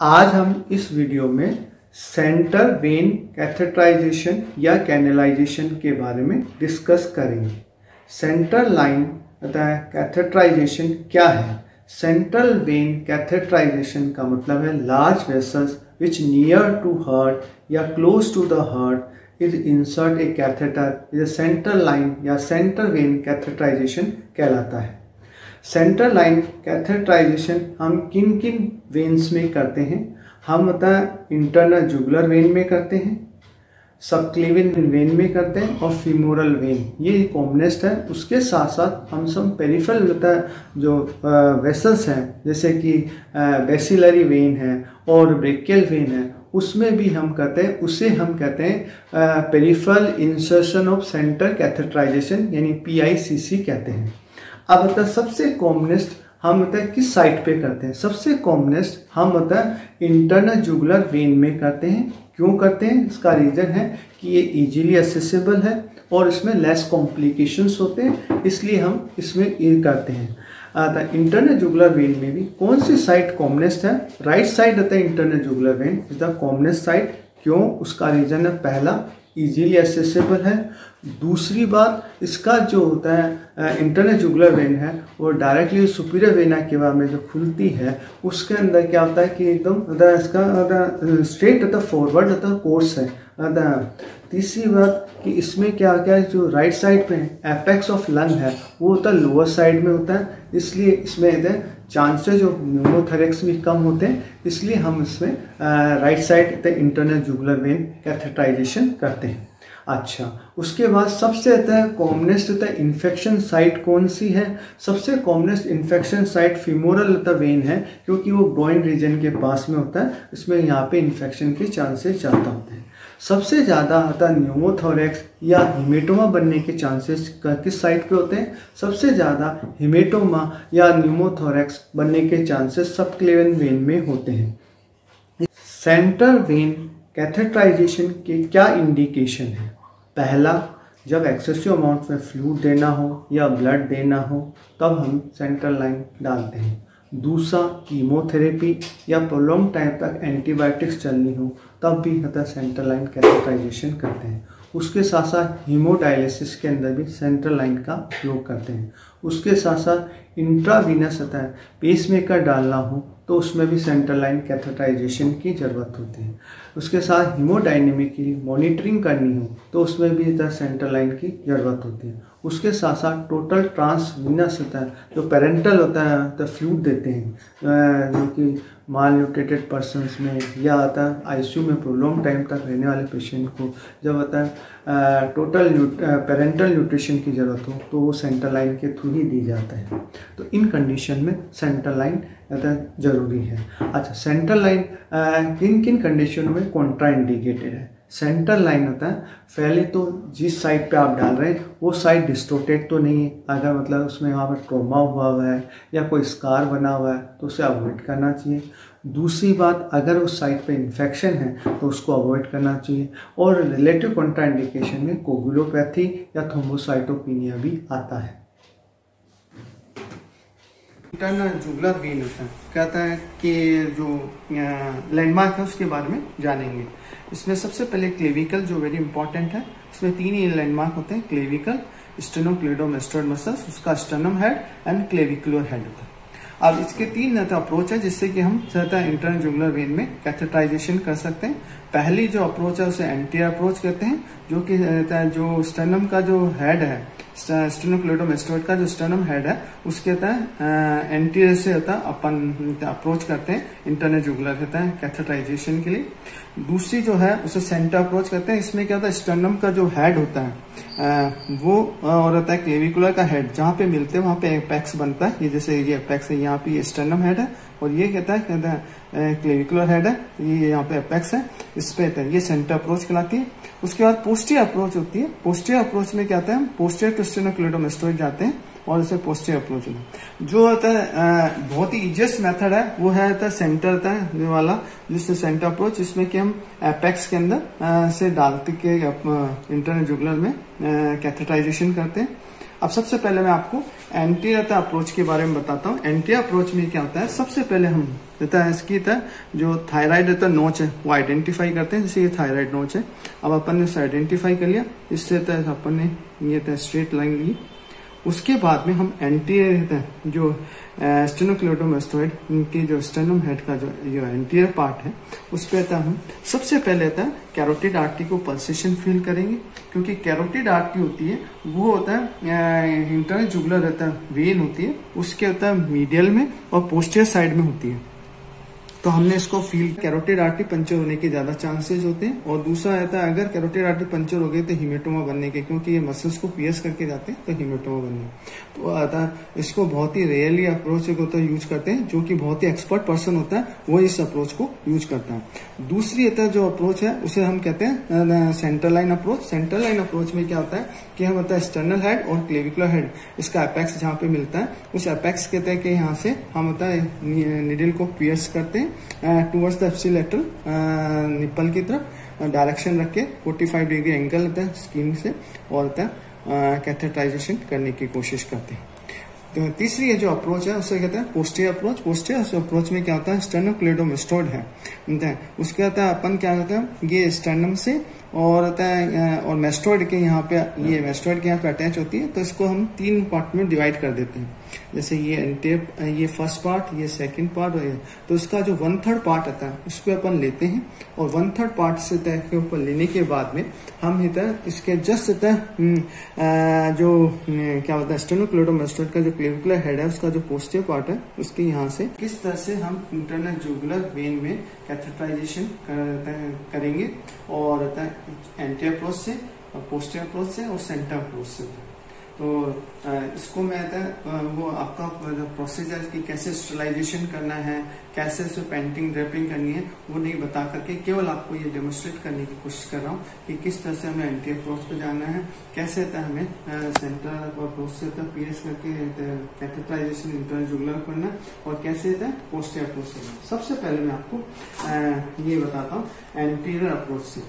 आज हम इस वीडियो में सेंटर वेन कैथेटराइजेशन या कैनलाइजेशन के बारे में डिस्कस करेंगे। सेंटर लाइन अतः कैथेटराइजेशन क्या है? सेंट्रल वेन कैथेटराइजेशन का मतलब है large vessels which near to heart या close to the heart is insert a catheter is central line या सेंट्रल वेन कैथेटराइजेशन कहलाता है। सेंट्रल लाइन कैथेटराइजेशन हम किन किन वेन्स में करते हैं? हम इंटरनल जुगुलर वेन में करते हैं, सबक्लेवियन वेन में करते हैं और फीमोरल वेन, ये कॉमनेस्ट है। उसके साथ साथ हम सब पेरिफेरल जो वेसल्स हैं जैसे कि बेसिलरी वेन है और ब्रेकियल वेन है उसमें भी हम करते हैं। उसे हम कहते हैं peripheral insertion of centre catheterisation यानी PICC कहते हैं। अब सबसे कॉमनेस्ट हम किस साइट पे करते हैं? सबसे कॉमनेस्ट हम इंटरनल जुगुलर वेन में करते हैं। क्यों करते हैं? इसका रीज़न है कि ये इजीली एक्सेसिबल है और इसमें लेस कॉम्प्लिकेशंस होते हैं, इसलिए हम इसमें ये करते हैं। इंटरनल जुगुलर वेन में भी कौन सी साइट कॉमनेस्ट है? Right side internal jugular when is the commonest site. क्यों? उसका रीज़न है पहला इजीली एक्सेसिबल है, दूसरी बात इसका जो होता है इंटरनल जुगुलर वेन है वो डायरेक्टली सुपीरियर वेना केवा में जो खुलती है उसके अंदर क्या होता है कि एकदम इसका स्ट्रेट फॉरवर्ड कोर्स है। तीसरी बात कि इसमें क्या क्या जो राइट साइड पे एपेक्स ऑफ लंग है वो होता है लोअर साइड में होता है, इसलिए इसमें चांसेस ऑफ न्यूमोथोरैक्स भी कम होते हैं, इसलिए हम इसमें right side internal jugular vein catheterisation करते हैं। अच्छा, उसके बाद सबसे कॉमनेस्ट इन्फेक्शन साइट कौन सी है? सबसे commonest infection site femoral when है, क्योंकि वो ग्रोइन रीजन के पास में होता है, इसमें यहाँ पे इन्फेक्शन के चांसेस ज़्यादा होते हैं। सबसे ज़्यादा न्यूमोथोरैक्स या हिमेटोमा बनने के चांसेस किस साइट पे होते हैं? सबसे ज़्यादा हिमेटोमा या न्यूमोथोरैक्स बनने के चांसेस सबक्लेवियन वेन में होते हैं। सेंट्रल वेन कैथेटराइजेशन के क्या इंडिकेशन है? पहला, जब एक्सेसिव अमाउंट में फ्लूइड देना हो या ब्लड देना हो तब हम सेंट्रल लाइन डालते हैं। दूसरा, कीमोथेरेपी या प्रोलॉन्ग टाइम तक एंटीबायोटिक्स चलनी हो तब भी सेंट्रल लाइन कैथेटराइजेशन करते हैं। उसके साथ साथ हीमोडायलिसिस के अंदर भी सेंट्रल लाइन का उपयोग करते हैं। उसके साथ साथ इंट्रावीनस पेसमेकर डालना हो तो उसमें भी सेंट्रल लाइन कैथेटराइजेशन की ज़रूरत होती है। उसके साथ हीमोडायनेमिक की मॉनिटरिंग करनी हो तो उसमें भी सेंट्रल लाइन की ज़रूरत होती है। उसके साथ साथ टोटल ट्रांसवीनस जो पेरेंटल होता है फ्लूइड देते हैं जो कि माल न्यूट्रिटेड पर्सनस में या ICU में प्रोलॉन्ग टाइम तक रहने वाले पेशेंट को जब टोटल पेरेंटल न्यूट्रिशन की ज़रूरत हो तो वो सेंट्रल लाइन के थ्रू ही दी जाता है। तो इन कंडीशन में सेंट्रल लाइन ज़रूरी है। अच्छा, सेंट्रल लाइन किन किन कंडीशनों में कॉन्ट्राइंडिकेटेड है? सेंट्रल लाइन पहले तो जिस साइड पे आप डाल रहे हैं वो साइड डिस्टोर्टेड तो नहीं है, अगर मतलब उसमें वहाँ पर ट्रॉमा हुआ है या कोई स्कार बना हुआ है तो उसे अवॉइड करना चाहिए। दूसरी बात, अगर उस साइड पे इन्फेक्शन है तो उसको अवॉइड करना चाहिए। और रिलेटिव कॉन्ट्राइंडिकेशन में कोगुलोपैथी या थ्रोम्बोसाइटोपिनिया भी आता है। इंटरनल जुगुलर वेन कहता है कि जो लैंडमार्क है उसके बारे में जानेंगे। इसमें सबसे पहले क्लेविकल जो वेरी इंपॉर्टेंट है, इसमें तीन ही लैंडमार्क होते हैं, क्लेविकल, स्टेनोक्लेडोमास्टोइड मसल्स, उसका sternum head and clavicular head होता है। अब इसके तीन अप्रोच है जिससे कि हम इंटरनल जुगुलर वेन में कैथेटराइजेशन कर सकते हैं। पहली जो अप्रोच है उसे एंटीरियर अप्रोच कहते हैं, जो कि जो स्टर्नम का जो हेड है, स्टेनोक्लेडोमास्टोइड का जो स्टर्नम हेड है उसके एंटीरियर से अपन अप्रोच करते हैं इंटरनल जुगुलर कैथेटराइजेशन के लिए। दूसरी जो है उसे सेंटर अप्रोच करते हैं। इसमें क्या होता है, स्टर्नम का जो हेड होता है वो और होता है क्लेविकुलर का हेड, जहाँ पे मिलते हैं वहाँ पे एपेक्स बनता है। ये जैसे ये एपेक्स है, यहाँ पे ये स्टर्नम हेड है और ये कहता है क्लेविकुलर हेड है, ये यहाँ पे एपेक्स है, इस पे ये सेंटर अप्रोच कहलाती है। उसके बाद पोस्टीरियर अप्रोच होती है। पोस्टीरियर अप्रोच में क्या होता है, पोस्टीरियर टू स्टेनोक्लेडोमास्टोइड जाते हैं और इसे पोस्टीरियर अप्रोच होता है। जो होता है बहुत ही इजिएस्ट मेथड है वो है सेंटर वाला, जिससे सेंटर अप्रोच, जिसमें कि हम एपेक्स के अंदर से डालते के इंटरनल जुगुलर में कैथेटराइजेशन करते हैं। अब सबसे पहले मैं आपको एंटीरियर अप्रोच के बारे में बताता हूँ। एंटीरियर अप्रोच में क्या होता है, सबसे पहले हम रहता है इसकी जो थायराइड रहता है नोच है वो आइडेंटिफाई करते हैं। जैसे ये थायराइड नोच है, अब अपन ने इसे आइडेंटिफाई कर लिया, इससे अपन ने ये स्ट्रेट लाइन ली। उसके बाद में हम एंटीरियर रहता है जो स्टेनोक्लेडोमास्टोइड इनकी जो स्टेनम हेड का जो एंटीरियर पार्ट है उस पे हम सबसे पहले कैरोटिड आर्टरी को पल्सेशन फील करेंगे, क्योंकि कैरोटिड आर्टरी होती है वो होता है इंटरनल जुगुलर रहता है वेन होती है, उसके होता है मीडियल में और पोस्टीरियर साइड में होती है। तो हमने इसको फील, कैरोटिड आर्टरी पंचर होने के ज्यादा चांसेस होते हैं। और दूसरा रहता है अगर कैरोटिड आर्टरी पंचर हो गई तो हीमेटोमा बनने के, क्योंकि ये मसल्स को पियर्स करके जाते हैं तो हीमेटोमा बनने। तो अतः इसको बहुत ही रेयरली अप्रोच को यूज करते हैं, जो कि बहुत ही एक्सपर्ट पर्सन होता है वो इस अप्रोच को यूज करता है। दूसरी जो अप्रोच है उसे हम कहते हैं central line approach. Central line approach में क्या होता है कि हम होता है स्टर्नल हेड और क्लेविकुलर हेड, इसका एपेक्स जहाँ पे मिलता है उस एपेक्स कहते हैं कि यहाँ से हम होता है निडल को पियर्स करते हैं टूवर्ड्स द एप्सिलेटरल निप्पल की तरफ डायरेक्शन रख के 45 डिग्री एंगल होता है स्किन से, और होता है कैथेटराइजेशन करने की कोशिश करते हैं। तो तीसरी ये जो अप्रोच है उसे कहते हैं पोस्टीरियर अप्रोच। पोस्टीरियर अप्रोच में क्या होता है, स्टेनोक्लेडोमास्टोइड है उसके होता है अपन क्या होता है ये स्टेनम से और होता है और मेस्टोइड के यहाँ पे, ये मेस्टोइड के यहाँ पे अटैच होती है, तो इसको हम 3 पार्ट में डिवाइड कर देते हैं। जैसे ये फर्स्ट पार्ट, ये सेकंड पार्ट, और ये तो इसका जो 1/3 पार्ट आता है उसको अपन लेते हैं, और 1/3 पार्ट से के ऊपर लेने के बाद में हम इसके जस्ट जो क्या होता है स्टेनोक्लेडोमास्टोइड का जो क्लेविकुलर हेड है उसका जो पोस्टीरियर पार्ट है उसके यहाँ से किस तरह से हम इंटरनल जुगुलर वेन में कैथेटराइजेशन करेंगे, और एंटीरियर अप्रोच से, पोस्टीरियर अप्रोच से और सेंटर अप्रोच से। तो इसको मैं वो आपका प्रोसीजर की कैसे स्टरलाइजेशन करना है, कैसे उसमें पेंटिंग ड्रेपिंग करनी है वो नहीं बता करके केवल आपको ये डेमोन्स्ट्रेट करने की कोशिश कर रहा हूँ कि किस तरह से हमें एंटी अप्रोच पे जाना है, कैसे हमें सेंटर अप्रोच से पीएस करके कैथेटराइजेशन इंटरनल जुगुलर करना, और कैसे पोस्टीरियर अप्रोच से। सबसे पहले मैं आपको ये बताता हूँ एंटीरियर अप्रोच से।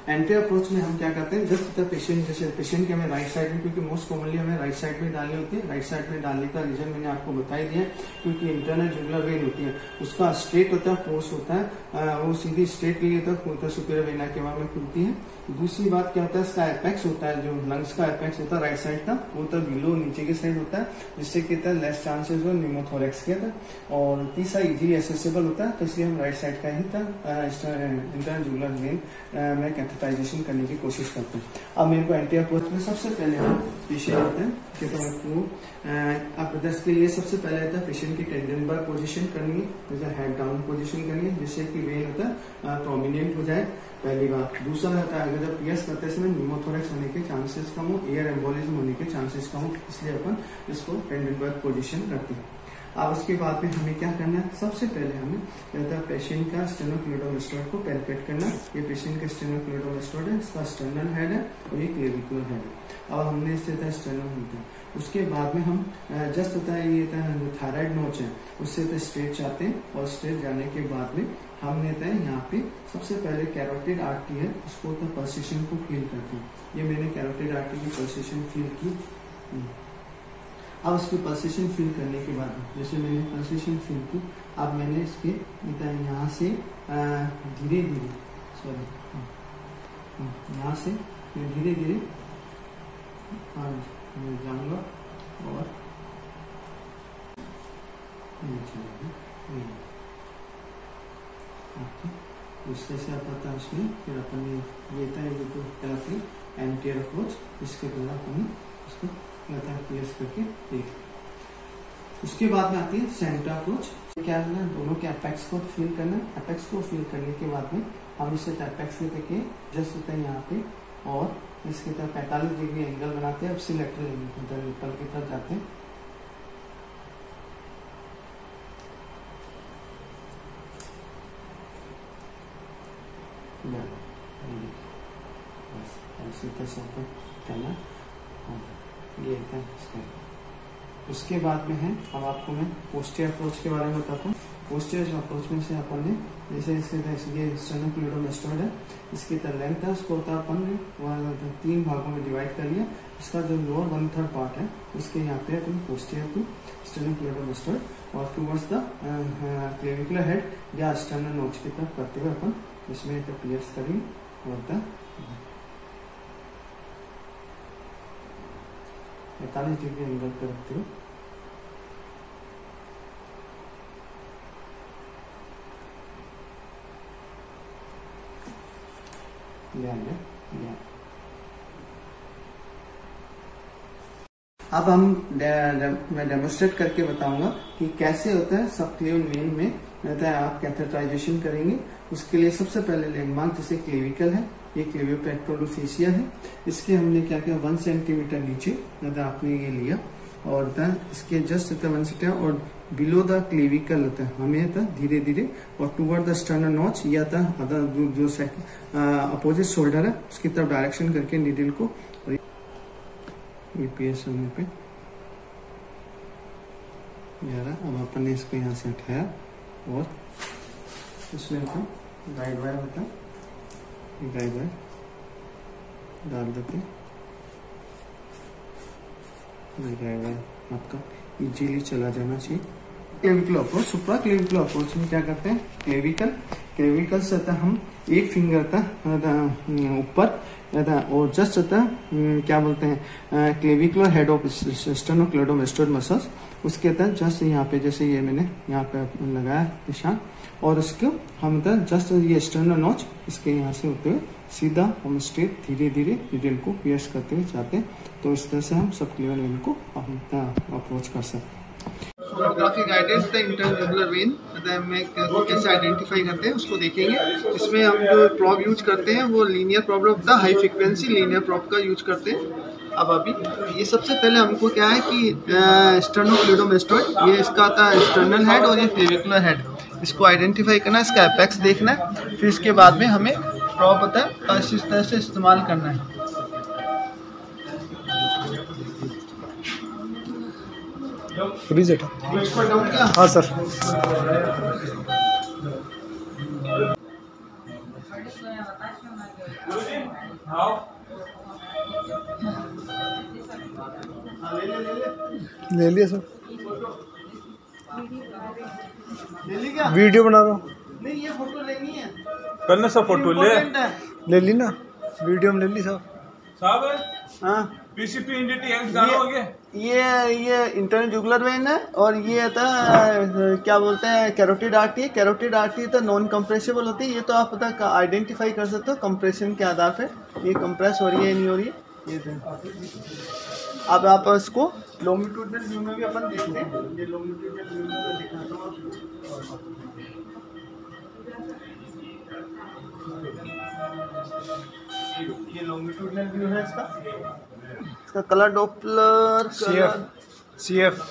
एंटीरियर अप्रोच में हम क्या करते हैं, जस्ट पेशेंट, जैसे पेशेंट के हमें राइट साइड में, क्योंकि मोस्ट कॉमनली हमें राइट साइड में डालनी होती है। राइट साइड में डालने का रीजन मैंने आपको बता ही दिया, क्योंकि इंटरनल जुगुलर वेन होती है उसका स्ट्रेट होता है फोर्स होता है, वो सीधी स्ट्रेट लिए तक होता है, सुपीरियर वेना के बाद में खुलती है। दूसरी बात क्या होता है, इसका एपेक्स होता है, जो लंग्स का एपेक्स होता है राइट साइड का, वो तो बिलो नीचे के साइड होता है, जिससे कहता है लेस चांसेस हो न्यूमोथोरेक्स के था। और तीसरा इजीली एसेसिबल होता है, तो इसलिए हम राइट साइड का ही था इंटरनल जुगुलर वेन में कैथेटराइजेशन करने की कोशिश करते हैं। अब मेरे को एंटीरियर अप्रोच में सबसे पहले हम पेशेंट होते हैं कि अब के लिए सबसे पहले होता है पेशेंट की टेंडनबर्ग पोजीशन करनी है, जैसे हेड डाउन पोजीशन करनी है, जिससे कि वेन होता है प्रोमिनेंट हो जाए, पहली बात। दूसरा होता है अगर जब पियर्स करते समय न्यूमोथोरेक्स होने के चांसेस कम हो, एयर एम्बोलिज्म होने के चांसेस कम हो, इसलिए अपन इसको टेंडनबर्ग पोजीशन करते हैं। अब उसके बाद में हमें क्या करना है, सबसे पहले हमें पेशेंट का स्टेनोक्लेडोमास्टोइड को पैल्पेट करना। ये पेशेंट का स्टेनोक्लेडोमास्टोइड है, इसका स्टर्नल हेड है और ये क्लेविकुलर हेड है। अब हमने इससे स्टर्नल होता है, उसके बाद में हम जस्ट होता है ये जो थायराइड नोच है उससे स्ट्रेट जाते हैं, और स्ट्रेट जाने के बाद में हम लेते हैं यहाँ पे सबसे पहले कैरोटिड आर्टरी है उसको पल्सेशन को फील करते हैं। ये मैंने कैरोटिड आर्टरी की पल्सेशन फील की। अब उसकी पल्सेशन फील करने के बाद जैसे मैंने पल्सेशन फील की, अब मैंने इसके यहाँ से धीरे धीरे यहाँ से धीरे धीरे जाऊंगा और इस तरह से आप पता है उसमें फिर अपन ये था थेरेपी एंटीरियर अप्रोच, इसके द्वारा अपन उसको प्लेस करके देख। उसके बाद में आती है सेंटर अप्रोच। क्या है ना, दोनों के एपेक्स को फील करना। एपेक्स को फील करने के बाद में हम इसे एपेक्स लेते के जस्ट होता है यहाँ पे, और इसके तरफ 45 डिग्री एंगल बनाते हैं, अब सिलेक्टर निप्पल की तरफ जाते हैं। ये उसके बाद में है, अब आपको मैं पोस्टीरियर अप्रोच के बारे में बताता हूँ। पोस्टीरियर अप्रोच में से अपन ने जैसे ये स्टेनोक्लेडोमास्टोइड है, इसकी लेंथ है उसको होता है अपन ने 3 भागों में डिवाइड कर लिया। इसका जो लोअर 1/3 पार्ट है उसके यहाँ पे अपन पोस्टीरियर टू स्टेनोक्लेडोमास्टोइड और टूवर्ड्स द क्लेविकुलर हेड या स्टर्नल नोच की तरफ करते हुए अपन इसमें पियर्स करेंगे और 45 डिग्री एंगल पर रखते हुए अब मैं डेमोस्ट्रेट करके बताऊंगा कि कैसे होता है सबक्लेवियन वेन में रहता है आप कैथेटराइजेशन करेंगे। उसके लिए सबसे पहले लैंडमार्क जैसे क्लेविकल है, ये क्लेवियोपेक्टोलोफेसिया है, इसके हमने क्या किया 1 सेंटीमीटर नीचे आपने ये लिया और इसके जस्ट 1 सेंटीमीटर और बिलो द क्लेविकल होता है हमें धीरे धीरे और टूवर्ड द स्टर्नल नॉच या जो अपोजिट शोल्डर है उसकी तरफ डायरेक्शन करके नीडल को पीएस होने पे अब अपन ने इसको यहाँ से हटाया और इसमें अपन गाइड वायर होता है, गाइड वायर डाल देते, गाइड वायर आपका इजीली चला जाना चाहिए। क्लेविकुलर अप्रोच, सुप्रा क्लेविकुलर अप्रोच में क्या करते हैं क्लेविकल से हम एक फिंगर ऊपर और जस्ट क्या बोलते हैं क्लेविकुलर हेड ऑफ स्टेनोक्लेडोमास्टोइड मसल्स, उसके तहत जस्ट यहाँ पे जैसे ये मैंने यहाँ पे लगाया निशान और उसको हम जस्ट ये स्टर्नल नॉच इसके यहाँ से होते हुए सीधा हम स्ट्रेट धीरे धीरे नीडल को पियर्स करते हुए जाते हैं। तो इस तरह से हम सबक्लेवियन वेन को अप्रोच कर सकते हैं। सोनोग्राफी गाइडेंस द इंटरजुगुलर वेन में कैसे आइडेंटिफाई करते हैं उसको देखेंगे। इसमें हम जो प्रोब यूज करते हैं वो linear probe of the high frequency linear probe का यूज करते हैं। अब अभी ये सबसे पहले हमको क्या है कि स्टेनोक्लेडोमास्टोइड ये इसका था स्टर्नल हेड और ये क्लेविकुलर हेड, इसको आइडेंटिफाई करना है, इसका एपेक्स देखना है, फिर इसके बाद में हमें प्रोब होता है इस तरह से इस्तेमाल करना है। हाँ सर। ले लिया सर, ले ली क्या? वीडियो बना रहा हूँ। नहीं ये फोटो लेनी है, करने सब फोटो ले ली ना, वीडियो में ले ली साहब। हाँ पीसीपी इंडिटी एग्जाम हो गया। ये इंटरनल जुगुलर वेन है और ये था क्या बोलते हैं कैरोटिड आर्टरी। कैरोटिड आर्टरी तो नॉन कंप्रेसिबल होती है, ये तो आप पता आइडेंटिफाई कर सकते हो कंप्रेशन के आधार पे, ये कंप्रेस हो रही है नहीं हो रही है ये। अब आप इसको लॉन्गिट्यूडनल व्यू में भी अपन देखते हैं, ये लॉन्गिट्यूडनल व्यू में दिखाता हूँ। ये लॉन्गिट्यूडनल व्यू है इसका कलर डॉपलर CF